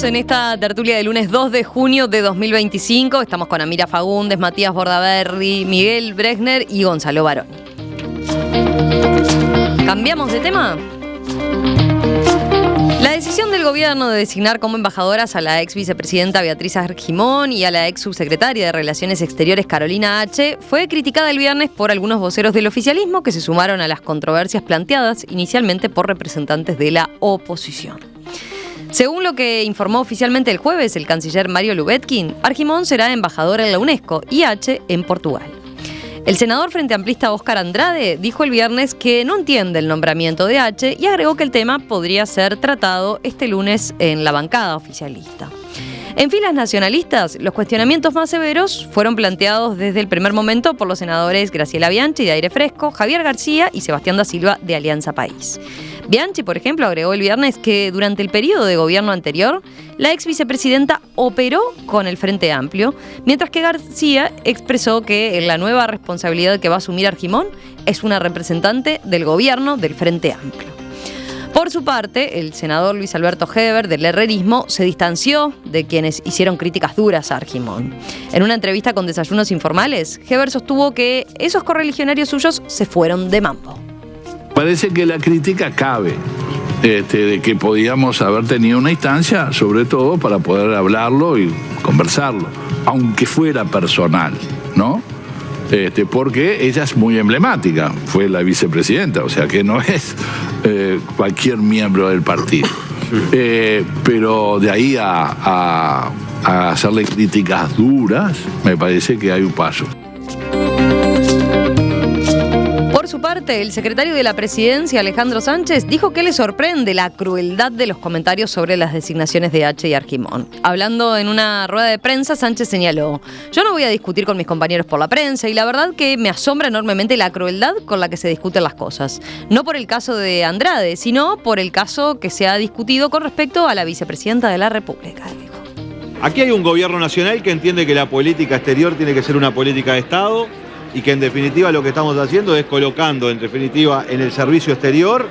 Seguimos en esta tertulia de lunes 2 de junio de 2025. Estamos con Amira Fagundes, Matías Bordaberry, Miguel Bregner y Gonzalo Baroni. ¿Cambiamos de tema? La decisión del gobierno de designar como embajadoras a la ex vicepresidenta Beatriz Argimón y a la ex subsecretaria de Relaciones Exteriores Carolina H. fue criticada el viernes por algunos voceros del oficialismo que se sumaron a las controversias planteadas inicialmente por representantes de la oposición. Según lo que informó oficialmente el jueves el canciller Mario Lubetkin, Argimón será embajadora en la UNESCO y H. en Portugal. El senador frente amplista Óscar Andrade dijo el viernes que no entiende el nombramiento de H. y agregó que el tema podría ser tratado este lunes en la bancada oficialista. En filas nacionalistas, los cuestionamientos más severos fueron planteados desde el primer momento por los senadores Graciela Bianchi de Aire Fresco, Javier García y Sebastián da Silva de Alianza País. Bianchi, por ejemplo, agregó el viernes que durante el periodo de gobierno anterior, la ex vicepresidenta operó con el Frente Amplio, mientras que García expresó que la nueva responsabilidad que va a asumir Argimón es una representante del gobierno del Frente Amplio. Por su parte, el senador Luis Alberto Heber del herrerismo se distanció de quienes hicieron críticas duras a Argimón. En una entrevista con Desayunos Informales, Heber sostuvo que esos correligionarios suyos se fueron de mambo. Parece que la crítica cabe, de que podíamos haber tenido una instancia, sobre todo para poder hablarlo y conversarlo, aunque fuera personal, ¿no? Porque ella es muy emblemática, fue la vicepresidenta, o sea que no es cualquier miembro del partido. Pero de ahí a hacerle críticas duras, me parece que hay un paso. Por su parte, el secretario de la Presidencia, Alejandro Sánchez, dijo que le sorprende la crueldad de los comentarios sobre las designaciones de H. y Argimón. Hablando en una rueda de prensa, Sánchez señaló: "Yo no voy a discutir con mis compañeros por la prensa y la verdad que me asombra enormemente la crueldad con la que se discuten las cosas. No por el caso de Andrade, sino por el caso que se ha discutido con respecto a la vicepresidenta de la República", dijo. Aquí hay un gobierno nacional que entiende que la política exterior tiene que ser una política de Estado y que en definitiva lo que estamos haciendo es colocando en definitiva en el servicio exterior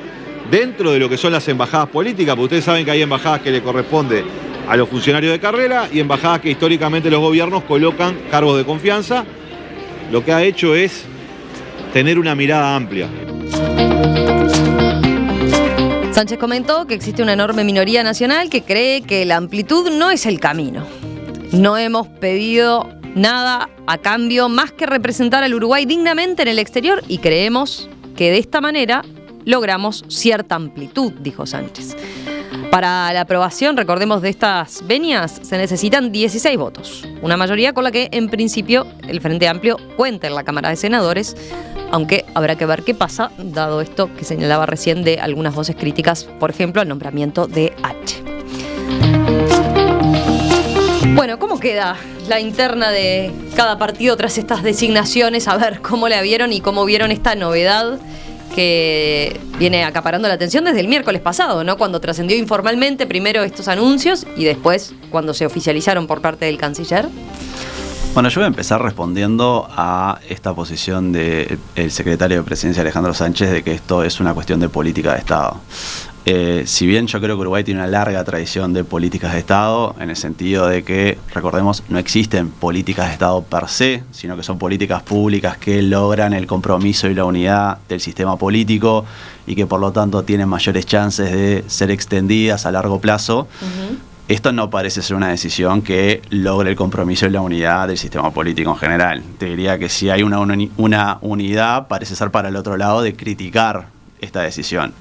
dentro de lo que son las embajadas políticas, porque ustedes saben que hay embajadas que le corresponde a los funcionarios de carrera y embajadas que históricamente los gobiernos colocan cargos de confianza. Lo que ha hecho es tener una mirada amplia. Sánchez comentó que existe una enorme minoría nacional que cree que la amplitud no es el camino. No hemos pedido nada a cambio más que representar al Uruguay dignamente en el exterior y creemos que de esta manera logramos cierta amplitud, dijo Sánchez. Para la aprobación, recordemos, de estas venias se necesitan 16 votos, una mayoría con la que en principio el Frente Amplio cuenta en la Cámara de Senadores, aunque habrá que ver qué pasa, dado esto que señalaba recién de algunas voces críticas, por ejemplo, al nombramiento de H. Bueno, ¿cómo queda la interna de cada partido tras estas designaciones? A ver cómo la vieron y cómo vieron esta novedad que viene acaparando la atención desde el miércoles pasado, ¿no? Cuando trascendió informalmente primero estos anuncios y después cuando se oficializaron por parte del canciller. Bueno, yo voy a empezar respondiendo a esta posición del secretario de Presidencia, Alejandro Sánchez, de que esto es una cuestión de política de Estado. Si bien yo creo que Uruguay tiene una larga tradición de políticas de Estado, en el sentido de que, recordemos, no existen políticas de Estado per se, sino que son políticas públicas que logran el compromiso y la unidad del sistema político y que por lo tanto tienen mayores chances de ser extendidas a largo plazo. Esto no parece ser una decisión que logre el compromiso y la unidad del sistema político en general. Te diría que si hay una unidad, parece ser para el otro lado de criticar esta decisión.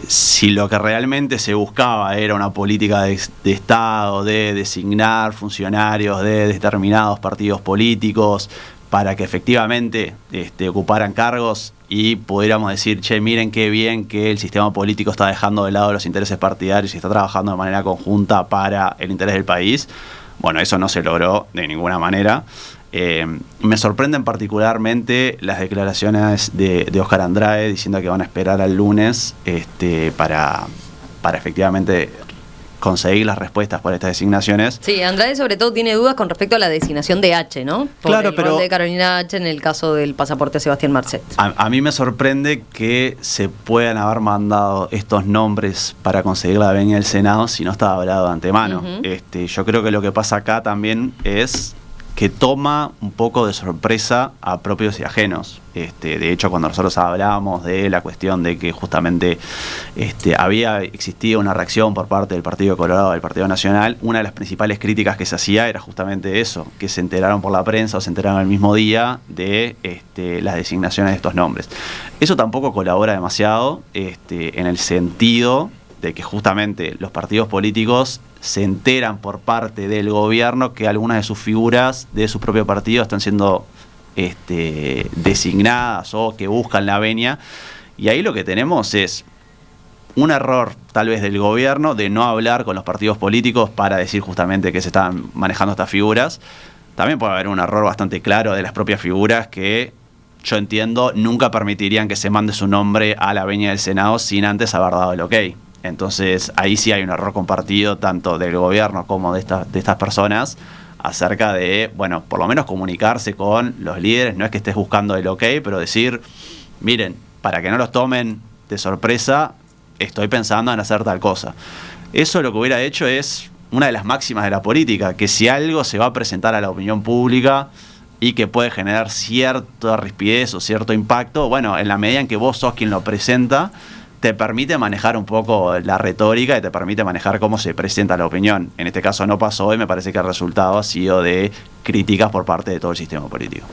Si lo que realmente se buscaba era una política de Estado, de designar funcionarios de determinados partidos políticos para que efectivamente ocuparan cargos y pudiéramos decir, che, miren qué bien que el sistema político está dejando de lado los intereses partidarios y está trabajando de manera conjunta para el interés del país, bueno, eso no se logró de ninguna manera. Me sorprenden particularmente las declaraciones de Óscar Andrade diciendo que van a esperar al lunes para efectivamente conseguir las respuestas por estas designaciones. Sí, Andrade sobre todo tiene dudas con respecto a la designación de H, ¿no? Por Claro, el pero rol de Carolina H en el caso del pasaporte a Sebastián Marcet. A mí me sorprende que se puedan haber mandado estos nombres para conseguir la venia del Senado si no estaba hablado de antemano. Yo creo que lo que pasa acá también es que toma un poco de sorpresa a propios y ajenos. De hecho, cuando nosotros hablábamos de la cuestión de que justamente había existido una reacción por parte del Partido Colorado, del Partido Nacional, una de las principales críticas que se hacía era justamente eso, que se enteraron por la prensa o se enteraron el mismo día de las designaciones de estos nombres. Eso tampoco colabora demasiado en el sentido de que justamente los partidos políticos se enteran por parte del gobierno que algunas de sus figuras de su propio partido están siendo designadas o que buscan la venia, y ahí lo que tenemos es un error tal vez del gobierno de no hablar con los partidos políticos para decir justamente que se están manejando estas figuras. También puede haber un error bastante claro de las propias figuras que yo entiendo nunca permitirían que se mande su nombre a la venia del Senado sin antes haber dado el ok. Entonces ahí sí hay un error compartido tanto del gobierno como de estas personas acerca de, bueno, por lo menos comunicarse con los líderes. No es que estés buscando el ok, pero decir, miren, para que no los tomen de sorpresa, estoy pensando en hacer tal cosa. Eso lo que hubiera hecho es una de las máximas de la política, que si algo se va a presentar a la opinión pública y que puede generar cierta rispidez o cierto impacto, bueno, en la medida en que vos sos quien lo presenta, te permite manejar un poco la retórica y te permite manejar cómo se presenta la opinión. En este caso no pasó y me parece que el resultado ha sido de críticas por parte de todo el sistema político.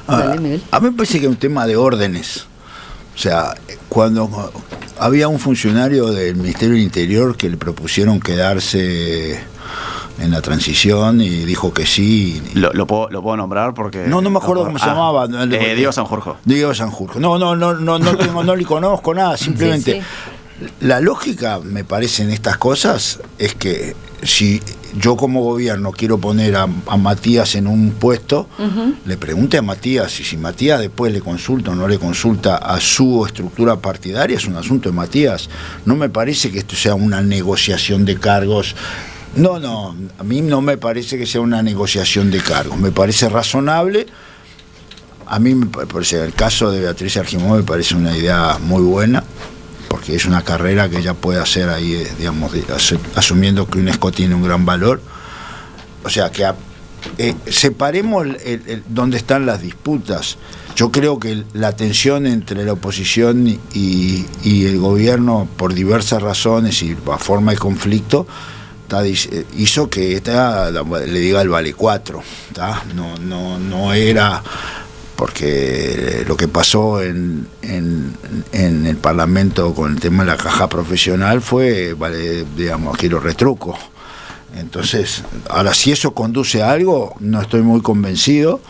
A mí me parece que es un tema de órdenes. O sea, cuando había un funcionario del Ministerio del Interior que le propusieron quedarse en la transición y dijo que sí. ¿Lo puedo nombrar? Porque no me acuerdo cómo se llamaba. Diego Sanjurjo. Diego Sanjurjo. No le conozco nada, simplemente. Sí. La lógica, me parece, en estas cosas es que si yo como gobierno quiero poner a Matías en un puesto, le pregunte a Matías, y si Matías después le consulta o no le consulta a su estructura partidaria, es un asunto de Matías. No me parece que esto sea una negociación de cargos. No, a mí no me parece que sea una negociación de cargos, me parece razonable. A mí me parece, el caso de Beatriz Argimón me parece una idea muy buena, porque es una carrera que ella puede hacer ahí, digamos, asumiendo que UNESCO tiene un gran valor. O sea, que separemos dónde están las disputas. Yo creo que la tensión entre la oposición y el gobierno, por diversas razones y a forma de conflicto, hizo que le diga el vale 4. No era, porque lo que pasó en el Parlamento con el tema de la caja profesional fue, digamos, quiero retruco. Entonces, ahora si eso conduce a algo, no estoy muy convencido,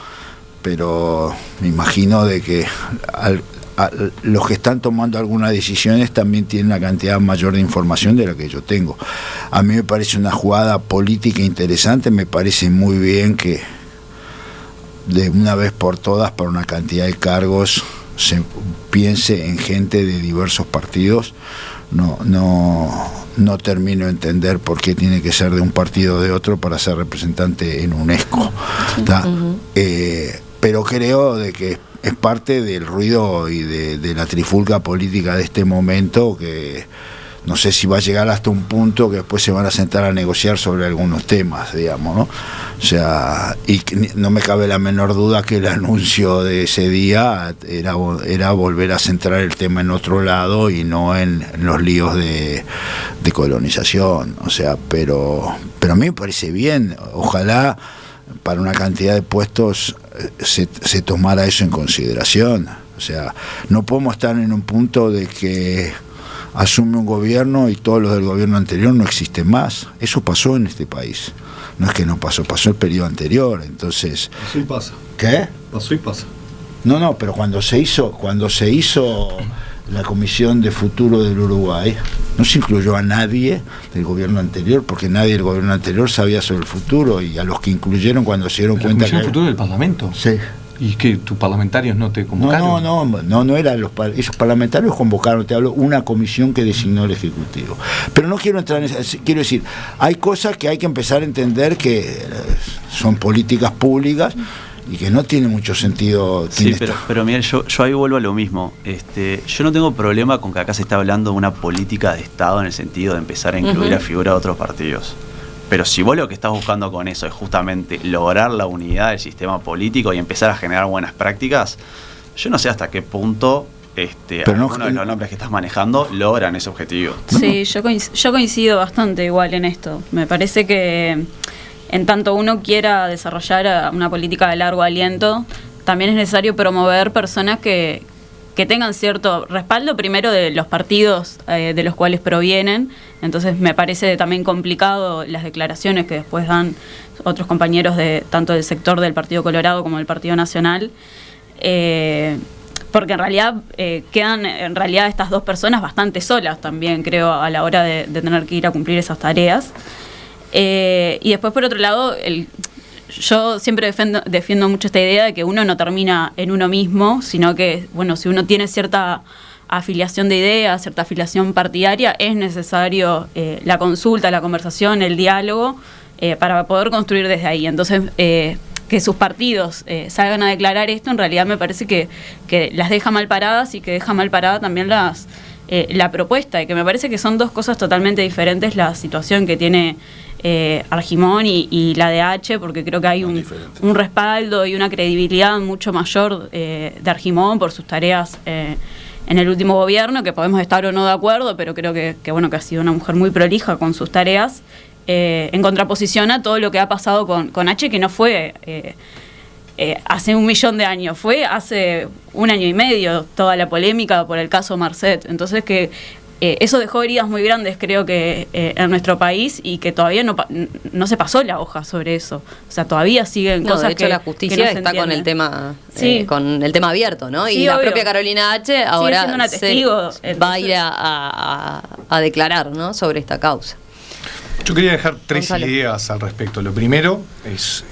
pero me imagino de que los que están tomando algunas decisiones también tienen una cantidad mayor de información de la que yo tengo. A mí me parece una jugada política interesante, me parece muy bien que de una vez por todas, para una cantidad de cargos, se piense en gente de diversos partidos. No termino de entender por qué tiene que ser de un partido o de otro para ser representante en UNESCO. Pero creo de que es parte del ruido y de la trifulca política de este momento, que no sé si va a llegar hasta un punto que después se van a sentar a negociar sobre algunos temas, digamos, ¿no? O sea, y no me cabe la menor duda que el anuncio de ese día era volver a centrar el tema en otro lado y no en los líos de colonización. O sea, pero a mí me parece bien. Ojalá para una cantidad de puestos se tomara eso en consideración. O sea, no podemos estar en un punto de que asume un gobierno y todos los del gobierno anterior no existen más. Eso pasó en este país. No es que no pasó el periodo anterior. Entonces, pasó y pasa. ¿Qué? Pasó y pasa. No, pero cuando se hizo la Comisión de Futuro del Uruguay, no se incluyó a nadie del gobierno anterior, porque nadie del gobierno anterior sabía sobre el futuro, y a los que incluyeron, cuando se dieron cuenta que... ¿La Comisión de Futuro del Parlamento? Sí. ¿Y que tus parlamentarios no te convocaron? No eran esos parlamentarios convocaron, te hablo, una comisión que designó el Ejecutivo. Pero no quiero entrar en eso, quiero decir, hay cosas que hay que empezar a entender que son políticas públicas y que no tiene mucho sentido. Sí, pero Miguel, yo ahí vuelvo a lo mismo. Yo no tengo problema con que acá se está hablando de una política de Estado en el sentido de empezar a incluir a figuras de otros partidos. Pero si vos lo que estás buscando con eso es justamente lograr la unidad del sistema político y empezar a generar buenas prácticas, yo no sé hasta qué punto algunos de los nombres que estás manejando logran ese objetivo. Sí, yo coincido bastante igual en esto. Me parece que en tanto uno quiera desarrollar una política de largo aliento, también es necesario promover personas que tengan cierto respaldo primero de los partidos de los cuales provienen. Entonces me parece también complicado las declaraciones que después dan otros compañeros tanto del sector del Partido Colorado como del Partido Nacional, porque en realidad quedan estas dos personas bastante solas también, creo, a la hora de tener que ir a cumplir esas tareas. Y después, por otro lado, yo siempre defiendo mucho esta idea de que uno no termina en uno mismo, sino que, bueno, si uno tiene cierta afiliación de ideas, cierta afiliación partidaria, es necesario la consulta, la conversación, el diálogo, para poder construir desde ahí. Entonces, que sus partidos salgan a declarar esto, en realidad me parece que las deja mal paradas y que deja mal parada también la propuesta, y que me parece que son dos cosas totalmente diferentes, la situación que tiene Argimón y la de H, porque creo que hay un respaldo y una credibilidad mucho mayor de Argimón por sus tareas en el último gobierno, que podemos estar o no de acuerdo, pero creo que ha sido una mujer muy prolija con sus tareas, en contraposición a todo lo que ha pasado con H, que no fue hace 1.000.000 de años, fue hace 1 año y medio toda la polémica por el caso Marcet. Entonces que eso dejó heridas muy grandes, creo que en nuestro país, y que todavía no se pasó la hoja sobre eso. O sea, todavía siguen cosas que... De hecho, la justicia está con el tema con el tema abierto, ¿no? Sí, y la obvio. propia Carolina H. ahora va a ir a declarar, ¿no?, sobre esta causa. Yo quería dejar 3 Gonzalo. ideas al respecto. Lo primero es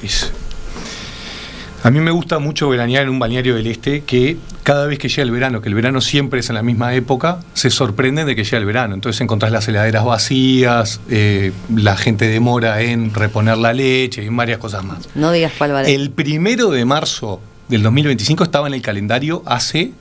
a mí me gusta mucho veranear en un balneario del este, que cada vez que llega el verano, que el verano siempre es en la misma época, se sorprenden de que llega el verano. Entonces encontrás las heladeras vacías, la gente demora en reponer la leche y varias cosas más. No digas cuál vale. El 1 de marzo del 2025 estaba en el calendario hace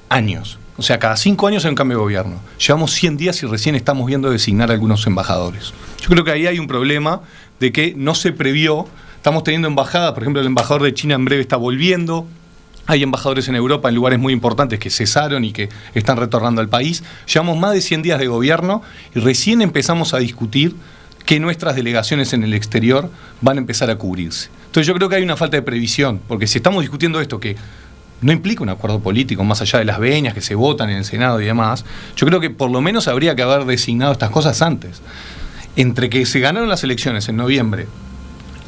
años. O sea, cada 5 años hay un cambio de gobierno. Llevamos 100 días y recién estamos viendo designar a algunos embajadores. Yo creo que ahí hay un problema de que no se previó. Estamos teniendo embajadas, por ejemplo, el embajador de China en breve está volviendo. Hay embajadores en Europa en lugares muy importantes que cesaron y que están retornando al país. Llevamos más de 100 días de gobierno y recién empezamos a discutir que nuestras delegaciones en el exterior van a empezar a cubrirse. Entonces yo creo que hay una falta de previsión, porque si estamos discutiendo esto que no implica un acuerdo político, más allá de las veñas que se votan en el Senado y demás, yo creo que por lo menos habría que haber designado estas cosas antes. Entre que se ganaron las elecciones en noviembre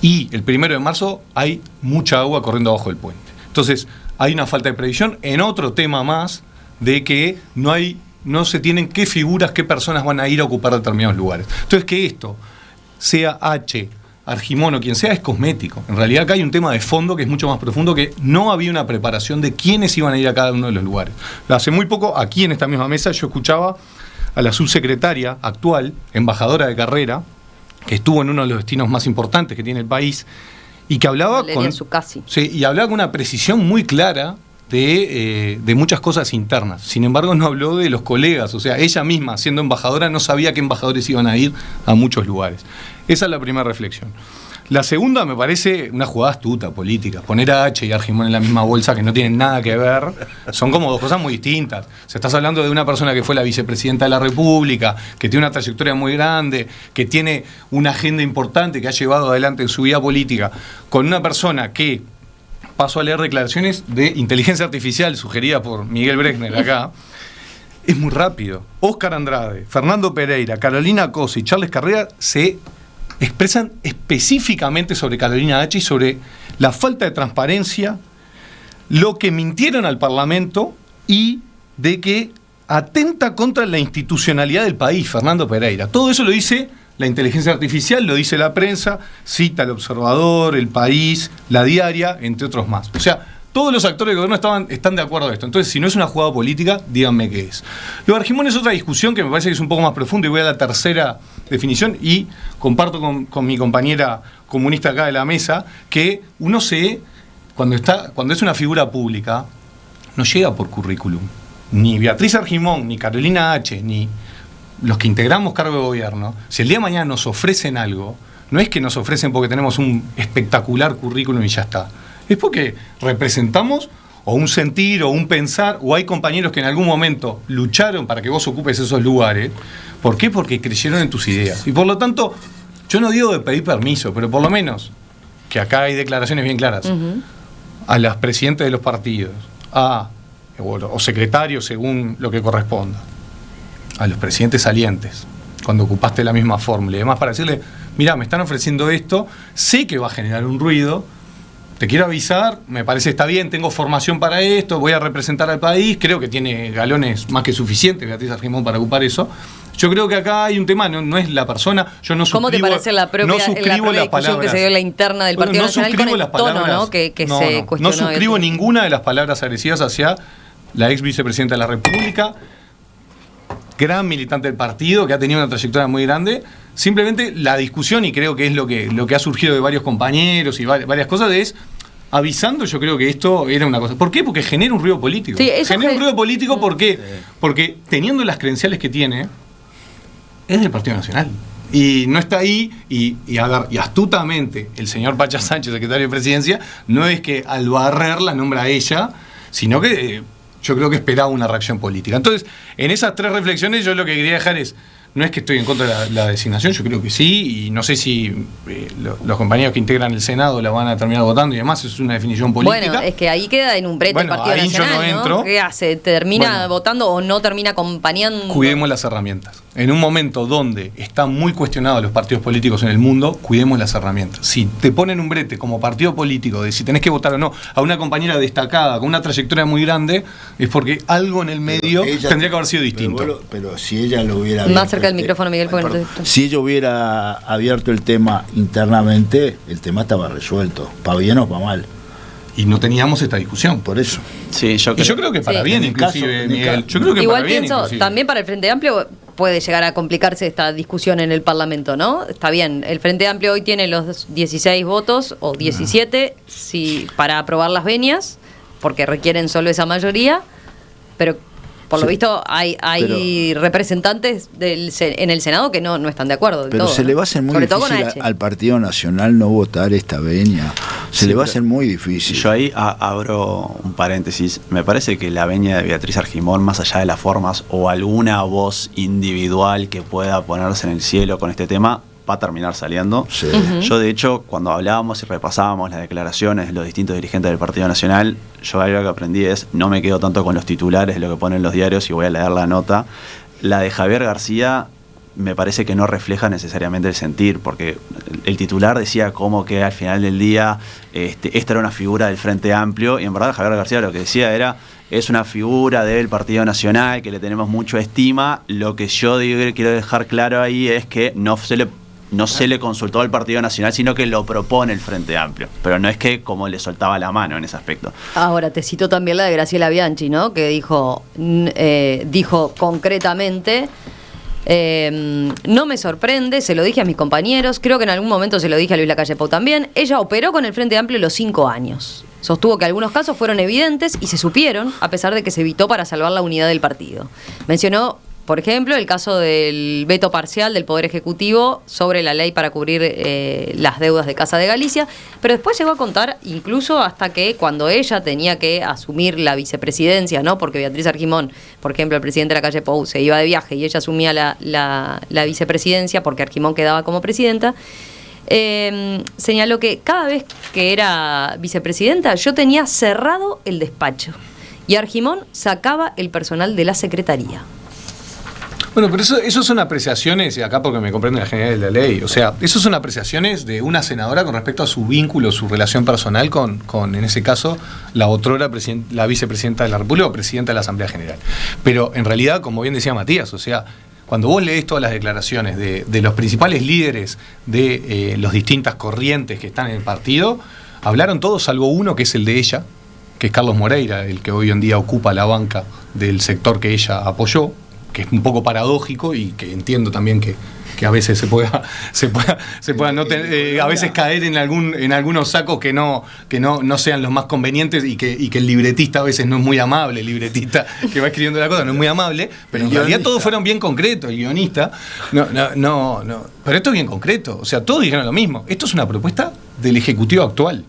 y el 1 de marzo hay mucha agua corriendo abajo del puente. Entonces, hay una falta de previsión en otro tema más de que no se tienen qué figuras, qué personas van a ir a ocupar determinados lugares. Entonces, que esto sea H, Argimón o quien sea, es cosmético. En realidad acá hay un tema de fondo que es mucho más profundo, que no había una preparación de quiénes iban a ir a cada uno de los lugares. Hace muy poco, aquí en esta misma mesa, yo escuchaba a la subsecretaria actual, embajadora de carrera, que estuvo en uno de los destinos más importantes que tiene el país, y que hablaba y hablaba con una precisión muy clara de muchas cosas internas. Sin embargo, no habló de los colegas. O sea, ella misma, siendo embajadora, no sabía qué embajadores iban a ir a muchos lugares. Esa es la primera reflexión. La segunda me parece una jugada astuta política. Poner a H y Argimón en la misma bolsa, que no tienen nada que ver, son como dos cosas muy distintas. O sea, estás hablando de una persona que fue la vicepresidenta de la República, que tiene una trayectoria muy grande, que tiene una agenda importante que ha llevado adelante en su vida política, con una persona que, paso a leer declaraciones de inteligencia artificial sugerida por Miguel Brechner acá, es muy rápido. Óscar Andrade, Fernando Pereira, Carolina Cosa y Charles Carrera se expresan específicamente sobre Carolina H y sobre la falta de transparencia, lo que mintieron al Parlamento y de que atenta contra la institucionalidad del país, Fernando Pereira. Todo eso lo dice la inteligencia artificial, lo dice la prensa, cita El Observador, El País, La Diaria, entre otros más. O sea, Todos los actores del gobierno están de acuerdo a esto. Entonces, si no es una jugada política, díganme qué es. Lo de Argimón es otra discusión que me parece que es un poco más profunda y voy a la tercera definición y comparto con mi compañera comunista acá de la mesa que uno cuando es una figura pública, no llega por currículum. Ni Beatriz Argimón, ni Carolina H., ni los que integramos cargo de gobierno, si el día de mañana nos ofrecen algo, no es que nos ofrecen porque tenemos un espectacular currículum y ya está. Es porque representamos o un sentir o un pensar, o hay compañeros que en algún momento lucharon para que vos ocupes esos lugares. ¿Por qué? Porque creyeron en tus ideas. Y por lo tanto, yo no digo de pedir permiso, pero por lo menos, que acá hay declaraciones bien claras, a las presidentes de los partidos, o secretarios según lo que corresponda, a los presidentes salientes, cuando ocupaste la misma fórmula y demás, para decirle, mirá, me están ofreciendo esto, sé que va a generar un ruido, te quiero avisar, me parece está bien, tengo formación para esto, voy a representar al país, creo que tiene galones más que suficientes Beatriz Argimón para ocupar eso. Yo creo que acá hay un tema, no es la persona, yo no suscribo. ¿Cómo te parece la propia discusión que se dio en la interna del Partido Nacional con el tono, ¿no? que se cuestionó? No suscribo ninguna de las palabras agresivas hacia la ex vicepresidenta de la República, gran militante del partido, que ha tenido una trayectoria muy grande. Simplemente la discusión, y creo que es lo que ha surgido de varios compañeros y varias cosas, es avisando. Yo creo que esto era una cosa. ¿Por qué? Porque genera un ruido político. Sí, genera un ruido político porque teniendo las credenciales que tiene, es del Partido Nacional. Y no está ahí, y astutamente el señor Pacha Sánchez, secretario de Presidencia, no es que al barrer la nombra a ella, sino que yo creo que esperaba una reacción política. Entonces, en esas tres reflexiones, yo lo que quería dejar es, no es que estoy en contra de la designación, yo creo que sí, y no sé si los compañeros que integran el Senado la van a terminar votando y demás, es una definición política. Bueno, es que ahí queda en un brete el Partido ahí Nacional, yo no entro. ¿Qué hace? ¿Termina votando o no termina acompañando? Cuidemos las herramientas. En un momento donde están muy cuestionados los partidos políticos en el mundo, cuidemos las herramientas. Si te ponen un brete como partido político de si tenés que votar o no a una compañera destacada con una trayectoria muy grande, es porque algo en el medio tendría que haber sido distinto. Pero si ella lo hubiera más cerca del micrófono, Miguel, si ella hubiera abierto el tema internamente, el tema estaba resuelto, para bien o para mal. Y no teníamos esta discusión. Por eso. Sí, yo creo que para bien, inclusive, Miguel. Yo creo que igual para bien, pienso, inclusive. también para el Frente Amplio puede llegar a complicarse esta discusión en el Parlamento, ¿no? Está bien, el Frente Amplio hoy tiene los 16 votos, o 17, para aprobar las venias, porque requieren solo esa mayoría, pero por lo visto hay representantes en el Senado que no están de acuerdo del pero todo. Se le va a hacer muy difícil al Partido Nacional no votar esta venia. Se le va a hacer muy difícil. Yo ahí abro un paréntesis. Me parece que la venia de Beatriz Argimón, más allá de las formas o alguna voz individual que pueda ponerse en el cielo con este tema, va a terminar saliendo. Sí. Yo, de hecho, cuando hablábamos y repasábamos las declaraciones de los distintos dirigentes del Partido Nacional, yo algo que aprendí es, no me quedo tanto con los titulares de lo que ponen los diarios y voy a leer la nota. La de Javier García me parece que no refleja necesariamente el sentir, porque el titular decía como que al final del día esta era una figura del Frente Amplio, y en verdad Javier García lo que decía era, es una figura del Partido Nacional que le tenemos mucho estima. Lo que yo quiero dejar claro ahí es que no se le consultó al Partido Nacional, sino que lo propone el Frente Amplio. Pero no es que como le soltaba la mano en ese aspecto. Ahora, te cito también la de Graciela Bianchi, ¿no? Que dijo concretamente, no me sorprende, se lo dije a mis compañeros, creo que en algún momento se lo dije a Luis Lacalle Pou también, ella operó con el Frente Amplio los 5 años. Sostuvo que algunos casos fueron evidentes y se supieron, a pesar de que se evitó para salvar la unidad del partido. Mencionó, por ejemplo, el caso del veto parcial del Poder Ejecutivo sobre la ley para cubrir las deudas de Casa de Galicia, pero después llegó a contar incluso hasta que cuando ella tenía que asumir la vicepresidencia, ¿no? Porque Beatriz Argimón, por ejemplo, el presidente de la calle Pou se iba de viaje y ella asumía la vicepresidencia porque Argimón quedaba como presidenta, señaló que cada vez que era vicepresidenta yo tenía cerrado el despacho y Argimón sacaba el personal de la secretaría. Bueno, pero eso son apreciaciones, y acá porque me comprende la general de la ley, o sea, eso son apreciaciones de una senadora con respecto a su vínculo, su relación personal con en ese caso, la otrora la vicepresidenta de la República o presidenta de la Asamblea General. Pero en realidad, como bien decía Matías, o sea, cuando vos lees todas las declaraciones de los principales líderes de las distintas corrientes que están en el partido, hablaron todos salvo uno, que es el de ella, que es Carlos Moreira, el que hoy en día ocupa la banca del sector que ella apoyó, que es un poco paradójico y que entiendo también que a veces se pueda a veces caer en algunos sacos que no sean los más convenientes y que el libretista a veces no es muy amable, el libretista que va escribiendo la cosa no es muy amable, pero en realidad todos fueron bien concretos, el guionista no, pero esto es bien concreto, o sea, todos dijeron lo mismo, esto es una propuesta del Ejecutivo actual.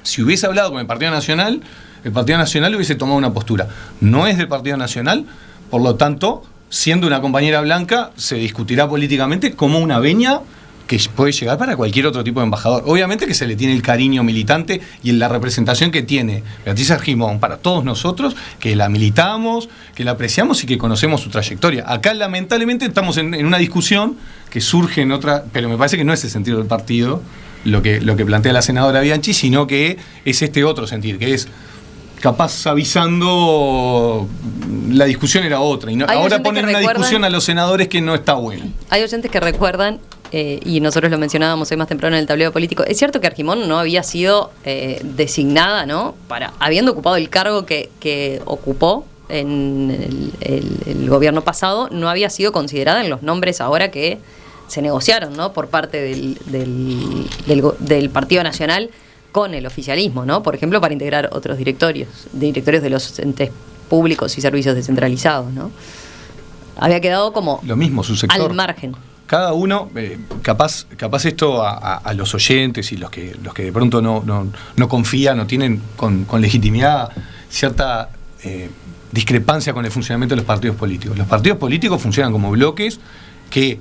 Si hubiese hablado con el Partido Nacional hubiese tomado una postura, no es del Partido Nacional, por lo tanto, siendo una compañera blanca, se discutirá políticamente como una venia que puede llegar para cualquier otro tipo de embajador. Obviamente que se le tiene el cariño militante y en la representación que tiene Beatriz Argimón para todos nosotros, que la militamos, que la apreciamos y que conocemos su trayectoria. Acá lamentablemente estamos en una discusión que surge en otra, pero me parece que no es el sentido del partido lo que plantea la senadora Bianchi, sino que es este otro sentir, que es capaz avisando la discusión era otra y no, ahora ponen una discusión a los senadores que no está bueno. Hay oyentes que recuerdan, y nosotros lo mencionábamos hoy más temprano en el tablero político, es cierto que Argimón no había sido designada, ¿no? Habiendo ocupado el cargo que ocupó en el gobierno pasado, no había sido considerada en los nombres ahora que se negociaron, ¿no? Por parte del Partido Nacional con el oficialismo, ¿no? Por ejemplo, para integrar otros directorios de los entes públicos y servicios descentralizados, ¿no? Había quedado como lo mismo su sector al margen. Cada uno, capaz esto a los oyentes y los que de pronto no confían, no tienen con legitimidad cierta discrepancia con el funcionamiento de los partidos políticos. Los partidos políticos funcionan como bloques que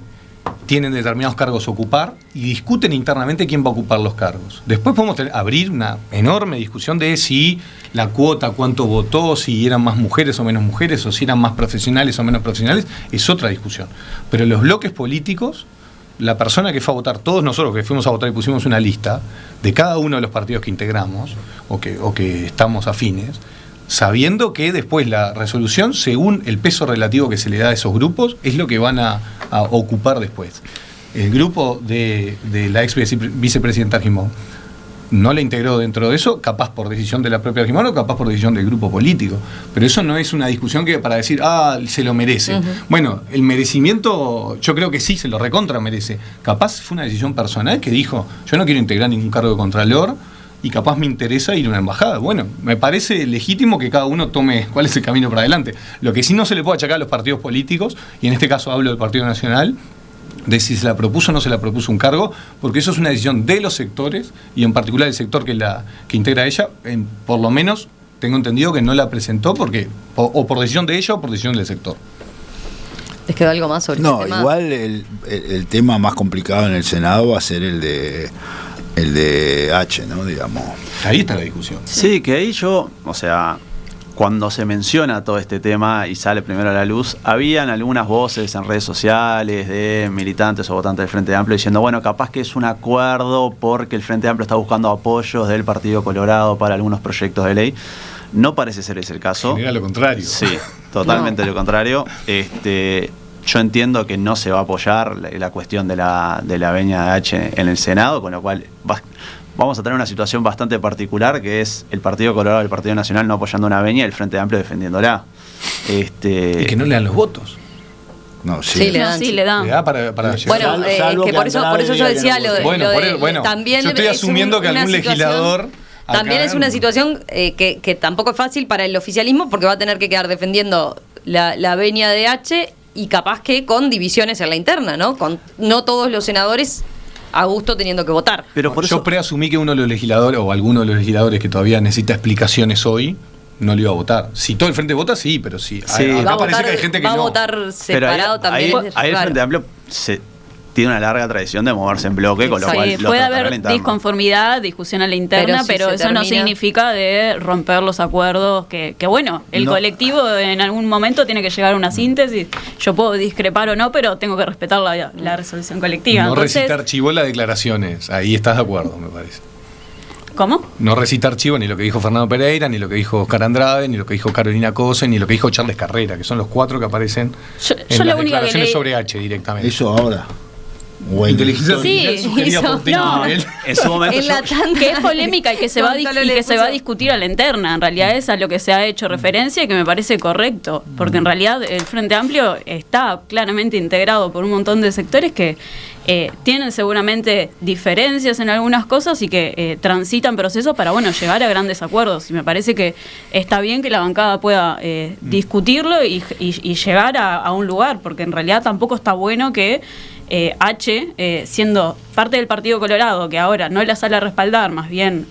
tienen determinados cargos a ocupar y discuten internamente quién va a ocupar los cargos. Después podemos abrir una enorme discusión de si la cuota, cuánto votó, si eran más mujeres o menos mujeres, o si eran más profesionales o menos profesionales, es otra discusión. Pero los bloques políticos, la persona que fue a votar, todos nosotros que fuimos a votar y pusimos una lista de cada uno de los partidos que integramos o que estamos afines, sabiendo que después la resolución, según el peso relativo que se le da a esos grupos, es lo que van a ocupar después. El grupo de la ex vicepresidenta Argimón no la integró dentro de eso, capaz por decisión de la propia Argimón o capaz por decisión del grupo político. Pero eso no es una discusión que para decir, se lo merece. Bueno, el merecimiento, yo creo que sí, se lo recontra merece. Capaz fue una decisión personal que dijo, yo no quiero integrar ningún cargo de contralor, y capaz me interesa ir a una embajada. Bueno, me parece legítimo que cada uno tome cuál es el camino para adelante. Lo que sí no se le puede achacar a los partidos políticos, y en este caso hablo del Partido Nacional, de si se la propuso o no se la propuso un cargo, porque eso es una decisión de los sectores, y en particular el sector que integra a ella, por lo menos tengo entendido que no la presentó porque o por decisión de ella o por decisión del sector. ¿Les quedó algo más sobre este tema? No, igual el tema más complicado en el Senado va a ser el de H, ¿no? Digamos. Ahí está la discusión. Sí, que ahí cuando se menciona todo este tema y sale primero a la luz, habían algunas voces en redes sociales de militantes o votantes del Frente Amplio diciendo, bueno, capaz que es un acuerdo porque el Frente Amplio está buscando apoyos del Partido Colorado para algunos proyectos de ley. No parece ser ese el caso. Genera lo contrario. Sí, totalmente lo contrario. Yo entiendo que no se va a apoyar la cuestión de la venia de H en el Senado, con lo cual vamos a tener una situación bastante particular, que es el Partido Colorado y el Partido Nacional no apoyando una venia y el Frente Amplio defendiéndola. Y que no le dan los votos. No, sí le dan. Le dan para bueno, que por eso yo decía lo de también yo estoy asumiendo que algún legislador... También es una situación que tampoco es fácil para el oficialismo, porque va a tener que quedar defendiendo la venia de H y capaz que con divisiones en la interna, ¿no? Con no todos los senadores a gusto teniendo que votar. Pero por eso yo preasumí que uno de los legisladores o alguno de los legisladores que todavía necesita explicaciones hoy no le iba a votar. Si todo el Frente vota, sí, pero sí. Acá parece que hay gente que no. Va a votar separado también. Ahí el Frente Amplio tiene una larga tradición de moverse en bloque, con lo cual puede haber disconformidad, discusión a la interna, pero eso no significa de romper los acuerdos que bueno, el colectivo en algún momento tiene que llegar a una síntesis. Yo puedo discrepar o no, pero tengo que respetar la resolución colectiva. No recitar archivo las declaraciones, ahí estás de acuerdo, me parece. ¿Cómo? No recita archivo ni lo que dijo Fernando Pereira, ni lo que dijo Oscar Andrade, ni lo que dijo Carolina Cose, ni lo que dijo Charles Carrera, que son los 4 que aparecen en las declaraciones sobre H directamente. Eso ahora. o en Inteligencia Sí, artificial sugería hizo- por técnico no. nivel. En su momento En la yo- tanda que es polémica y que se va a, Gonzalo y le que se va a puso- discutir a la interna. En realidad es a lo que se ha hecho referencia y que me parece correcto, porque en realidad el Frente Amplio está claramente integrado por un montón de sectores que tienen seguramente diferencias en algunas cosas y que transitan procesos para llegar a grandes acuerdos. Y me parece que está bien que la bancada pueda discutirlo y llegar a un lugar, porque en realidad tampoco está bueno que siendo parte del Partido Colorado, que ahora no la sale a respaldar, más bien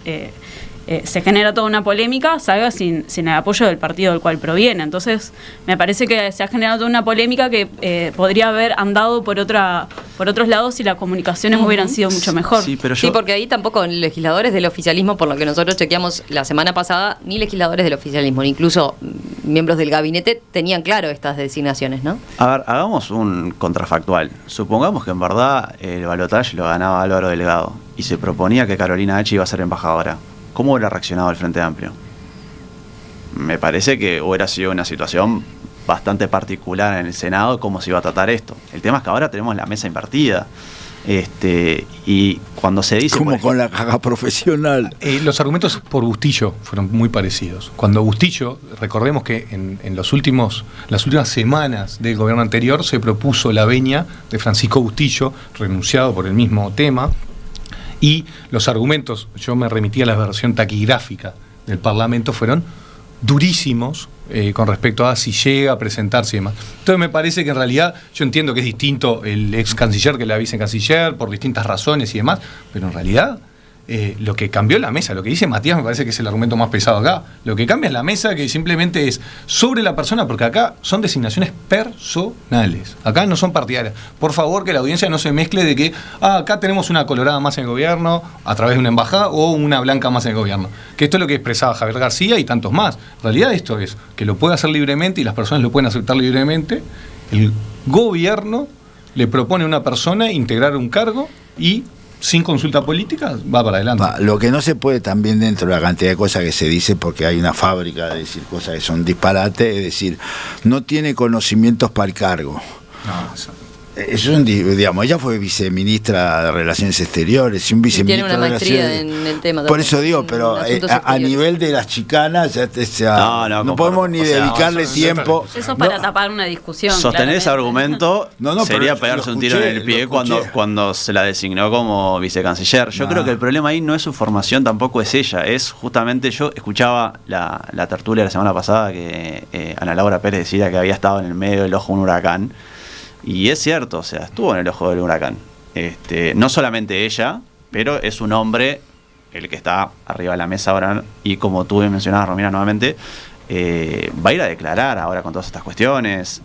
se genera toda una polémica, salga sin el apoyo del partido del cual proviene. Entonces, me parece que se ha generado toda una polémica que podría haber andado por otros lados si las comunicaciones hubieran sido mucho mejor. Sí, pero Sí, yo, porque ahí tampoco legisladores del oficialismo, por lo que nosotros chequeamos la semana pasada, ni legisladores del oficialismo, ni incluso miembros del gabinete tenían claro estas designaciones, ¿no? a ver, hagamos un contrafactual. Supongamos que en verdad el balotaje lo ganaba Álvaro Delgado y se proponía que Carolina H iba a ser embajadora. ¿Cómo hubiera reaccionado el Frente Amplio? Me parece que hubiera sido una situación bastante particular en el Senado cómo se iba a tratar esto. El tema es que ahora tenemos la mesa invertida. Y cuando se dice... Como con la caja profesional. Los argumentos por Bustillo fueron muy parecidos. Cuando Bustillo, recordemos que en las últimas semanas del gobierno anterior se propuso la venia de Francisco Bustillo, renunciado por el mismo tema, y los argumentos, yo me remití a la versión taquigráfica del Parlamento, fueron durísimos con respecto a si llega a presentarse y demás. Entonces me parece que en realidad yo entiendo que es distinto el ex canciller que la vicecanciller por distintas razones y demás, pero en realidad lo que cambió la mesa, lo que dice Matías me parece que es el argumento más pesado acá. Lo que cambia es la mesa, que simplemente es sobre la persona, porque acá son designaciones personales, acá no son partidarias. Por favor, que la audiencia no se mezcle de que acá tenemos una colorada más en el gobierno a través de una embajada o una blanca más en el gobierno. Que esto es lo que expresaba Javier García y tantos más. En realidad esto es que lo puede hacer libremente y las personas lo pueden aceptar libremente. El gobierno le propone a una persona integrar un cargo y sin consulta política va para adelante. Lo que no se puede también, dentro de la cantidad de cosas que se dice, porque hay una fábrica de decir cosas que son disparates, es decir, no tiene conocimientos para el cargo. No, eso. Digamos, ella fue viceministra de Relaciones Exteriores y un viceministro tiene una de maestría Relaciones... en el tema Por también, eso digo, en pero asuntos a exteriores. nivel de las chicanas, no podemos ni dedicarle tiempo. Eso es para tapar una discusión. Sostener ese claramente. argumento No, sería pero pegarse lo un tiro en escuché, el pie lo escuché. cuando se la designó como vicecanciller. Yo creo que el problema ahí no es su formación, tampoco es ella. Es justamente, yo escuchaba la tertulia la semana pasada que Ana Laura Pérez decía que había estado en el medio del ojo de un huracán. Y es cierto, o sea, estuvo en el ojo del huracán. No solamente ella, pero es un hombre el que está arriba de la mesa ahora. Y como tú mencionabas, Romina, nuevamente, va a ir a declarar ahora con todas estas cuestiones.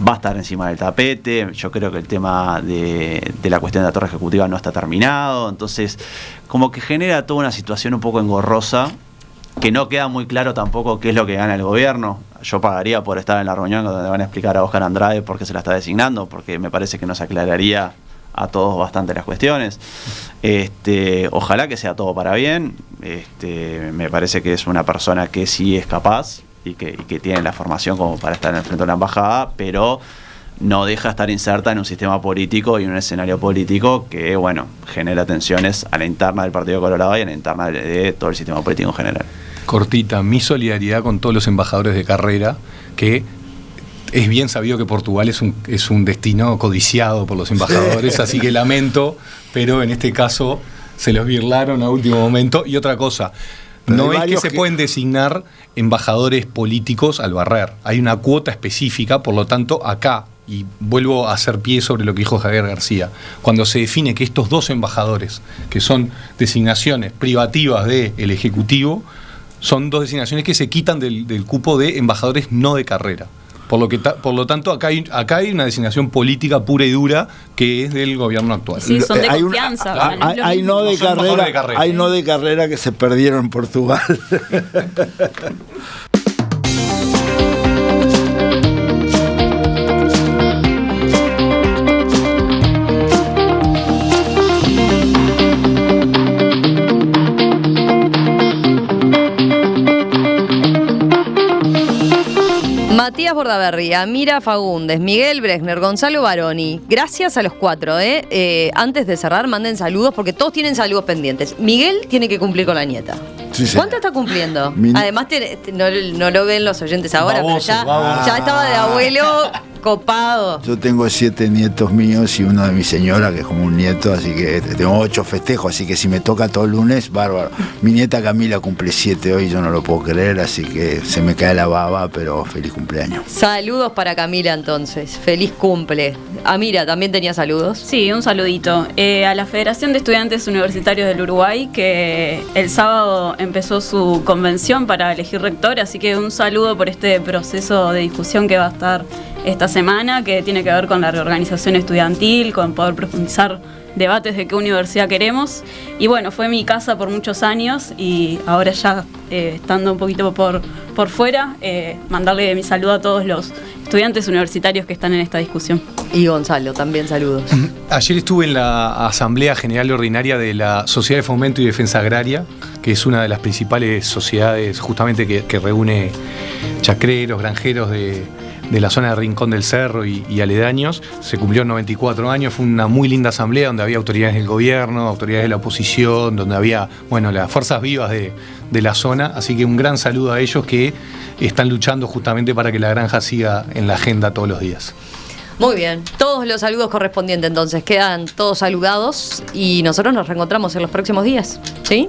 Va a estar encima del tapete. Yo creo que el tema de la cuestión de la torre ejecutiva no está terminado. Entonces, como que genera toda una situación un poco engorrosa, que no queda muy claro tampoco qué es lo que gana el gobierno. Yo pagaría por estar en la reunión donde van a explicar a Óscar Andrade por qué se la está designando, porque me parece que nos aclararía a todos bastante las cuestiones. Ojalá que sea todo para bien. Me parece que es una persona que sí es capaz y que tiene la formación como para estar en el frente de la embajada, pero no deja de estar inserta en un sistema político y en un escenario político que, bueno, genera tensiones a la interna del Partido Colorado y a la interna de todo el sistema político en general. Cortita, mi solidaridad con todos los embajadores de carrera, que es bien sabido que Portugal es un destino codiciado por los embajadores, sí. Así que lamento, pero en este caso se los birlaron a último momento. Y otra cosa, no es que se pueden designar embajadores políticos al barrer, hay una cuota específica, por lo tanto acá, y vuelvo a hacer pie sobre lo que dijo Javier García, cuando se define que estos dos embajadores, que son designaciones privativas del Ejecutivo, son dos designaciones que se quitan del cupo de embajadores no de carrera. Por lo tanto, acá hay una designación política pura y dura que es del gobierno actual. Sí, son de Hay confianza. Hay no de carrera, hay no de carrera que se perdieron en Portugal. Matías Matías Bordaberry, Amira Fagundes, Miguel Bresner, Gonzalo Baroni. Gracias a los 4, antes de cerrar, manden saludos porque todos tienen saludos pendientes. Miguel tiene que cumplir con la nieta. Sí, sí. ¿Cuánto está cumpliendo? Además, no lo ven los oyentes ahora, Baboso, pero ya estaba de abuelo copado. Yo tengo 7 nietos míos y uno de mi señora, que es como un nieto, así que tengo 8 festejos, así que si me toca todo el lunes, bárbaro. Mi nieta Camila cumple 7 hoy, yo no lo puedo creer, así que se me cae la baba, pero feliz cumpleaños. Saludos para Camila entonces, feliz cumple. Amira, ¿también tenía saludos? Sí, un saludito. A la Federación de Estudiantes Universitarios del Uruguay, que el sábado empezó su convención para elegir rector, así que un saludo por este proceso de discusión que va a estar esta semana, que tiene que ver con la reorganización estudiantil, con poder profundizar debates de qué universidad queremos. Y bueno, fue mi casa por muchos años y ahora ya estando un poquito por fuera, mandarle mi saludo a todos los estudiantes universitarios que están en esta discusión. Y Gonzalo, también saludos. Ayer estuve en la Asamblea General Ordinaria de la Sociedad de Fomento y Defensa Agraria, que es una de las principales sociedades justamente que reúne chacreros, granjeros de la zona de Rincón del Cerro y aledaños. Se cumplió 94 años, fue una muy linda asamblea donde había autoridades del gobierno, autoridades de la oposición, donde había, las fuerzas vivas de la zona, así que un gran saludo a ellos que están luchando justamente para que la granja siga en la agenda todos los días. Muy bien, todos los saludos correspondientes entonces, quedan todos saludados y nosotros nos reencontramos en los próximos días, ¿sí?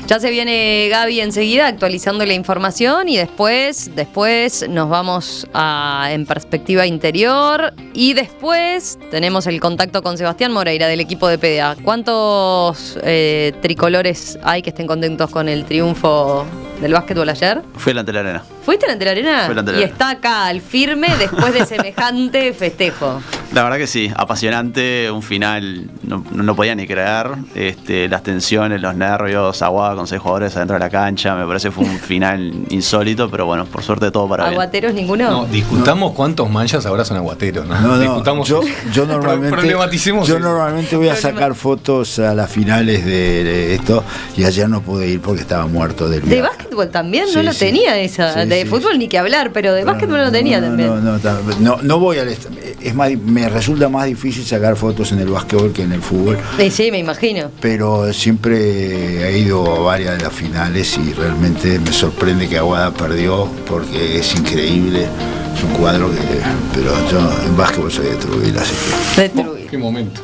Ya se viene Gaby enseguida actualizando la información y después nos vamos en perspectiva interior y después tenemos el contacto con Sebastián Moreira del equipo de PDA. ¿Cuántos tricolores hay que estén contentos con el triunfo del básquetbol ayer? Fui delante de la arena. ¿Fuiste delante de la arena? Fui delante de la Y arena. está acá al firme después de semejante festejo. La verdad que sí, apasionante, un final, no podía ni creer, las tensiones, los nervios, aguada con 6 jugadores adentro de la cancha, me parece que fue un final insólito, pero bueno, por suerte todo para bien. ¿Aguateros ninguno? No, discutamos cuántos manchas ahora son aguateros, ¿no? No, Discutamos, yo normalmente voy a sacar fotos a las finales de esto y ayer no pude ir porque estaba muerto del viaje. De básquetbol también, Sí, no lo sí. tenía esa. Sí, De sí. fútbol ni que hablar, pero de básquetbol no tenía también. No voy al me resulta más difícil sacar fotos en el básquetbol que en el fútbol, Sí, me imagino. pero siempre he ido a varias de las finales y realmente me sorprende que Aguada perdió porque es increíble, es un cuadro pero yo en básquetbol soy de Trujillo, así que Destruir. Qué momento.